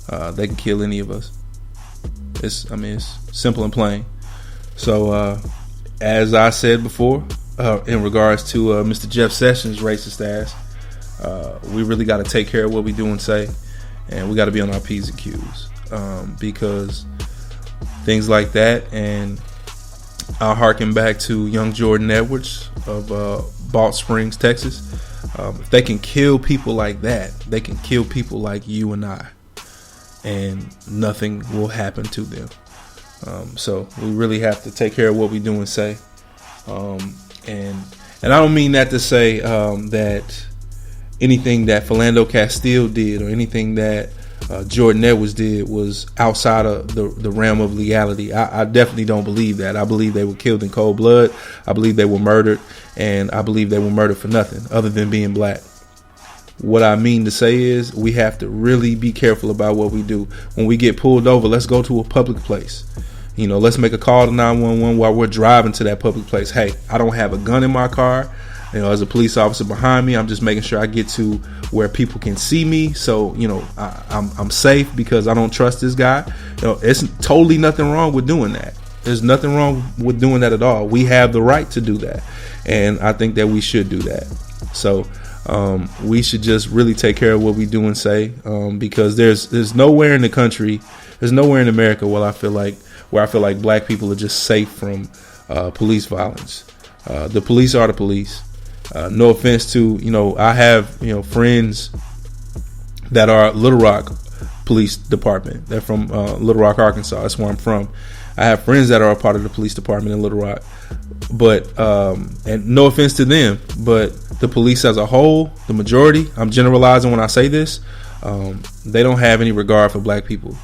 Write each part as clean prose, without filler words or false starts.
They can kill any of us. It's simple and plain. So, as I said before, in regards to Mr. Jeff Sessions' racist ass, we really got to take care of what we do and say, and we got to be on our P's and Q's, because things like that. And I'll harken back to young Jordan Edwards of Balch Springs, Texas. If they can kill people like that, they can kill people like you and I, and nothing will happen to them. So we really have to take care of what we do and say. And I don't mean that to say that anything that Philando Castile did or anything that Jordan Edwards did was outside of the realm of legality. I definitely don't believe that. I believe they were killed in cold blood. I believe they were murdered, and I believe they were murdered for nothing other than being black. What I mean to say is we have to really be careful about what we do. When we get pulled over, let's go to a public place. Let's make a call to 911 while we're driving to that public place. Hey, I don't have a gun in my car. As a police officer behind me, I'm just making sure I get to where people can see me. So, I'm safe because I don't trust this guy. It's totally nothing wrong with doing that. There's nothing wrong with doing that at all. We have the right to do that. And I think that we should do that. So, we should just really take care of what we do and say, because there's nowhere in the country, there's nowhere in America where I feel like black people are just safe from police violence. The police are the police. No offense to, I have, friends that are Little Rock Police Department. They're from Little Rock, Arkansas. That's where I'm from. I have friends that are a part of the police department in Little Rock. But, and no offense to them, but the police as a whole, the majority, I'm generalizing when I say this, they don't have any regard for black people.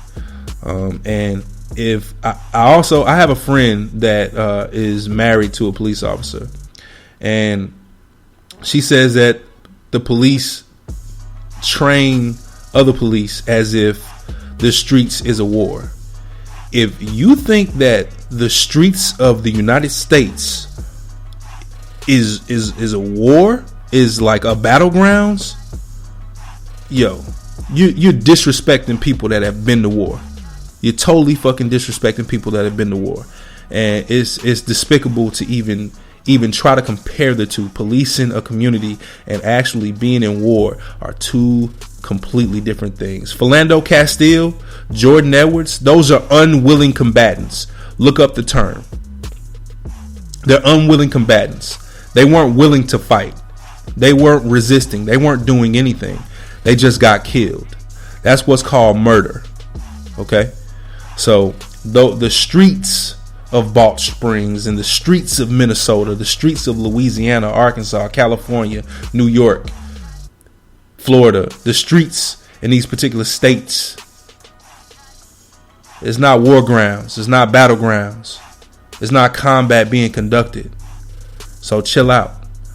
And if I have a friend that is married to a police officer, and she says that the police train other police as if the streets is a war. If you think that the streets of the United States is a war, is like a battlegrounds, you're disrespecting people that have been to war. You're totally fucking disrespecting people that have been to war. And it's despicable to even try to compare the two. Policing a community and actually being in war are two completely different things. Philando Castile, Jordan Edwards, those are unwilling combatants. Look up the term. They're unwilling combatants. They weren't willing to fight. They weren't resisting. They weren't doing anything. They just got killed. That's what's called murder. Okay? So, the streets of Balch Springs and the streets of Minnesota, the streets of Louisiana, Arkansas, California, New York, Florida, the streets in these particular states, it's not war grounds, it's not battlegrounds, it's not combat being conducted. So chill out.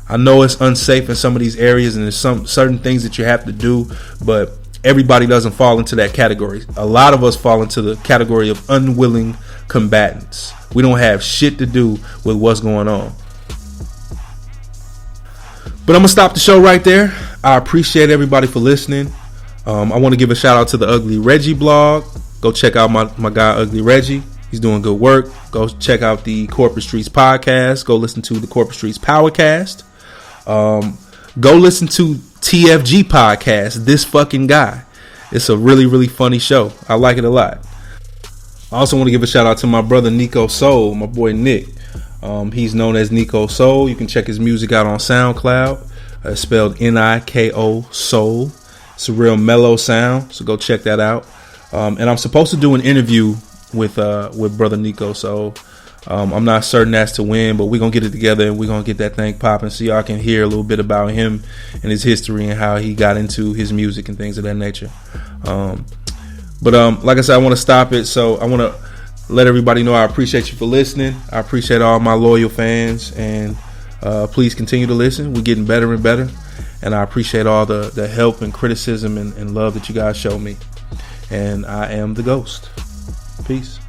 I know it's unsafe in some of these areas and there's some certain things that you have to do, but everybody doesn't fall into that category. A lot of us fall into the category of unwilling combatants. We don't have shit to do with what's going on. But I'm going to stop the show right there. I appreciate everybody for listening. I want to give a shout out to the Ugly Reggie blog. Go check out my guy, Ugly Reggie. He's doing good work. Go check out the Corporate Streets podcast. Go listen to the Corporate Streets Powercast. Go listen to TFG podcast, This Fucking Guy. It's a really, really funny show. I like it a lot. I also want to give a shout out to my brother Nico Soul, my boy Nick. He's known as Nico Soul. You can check his music out on SoundCloud. It's spelled Niko Soul. It's a real mellow sound, so go check that out. And I'm supposed to do an interview with brother Nico Soul. I'm not certain as to when, but we're going to get it together and we're going to get that thing popping so y'all can hear a little bit about him and his history and how he got into his music and things of that nature. But like I said, I want to stop it. So I want to let everybody know I appreciate you for listening. I appreciate all my loyal fans, and please continue to listen. We're getting better and better, and I appreciate all the help and criticism and love that you guys show me. And I am the Ghost. Peace.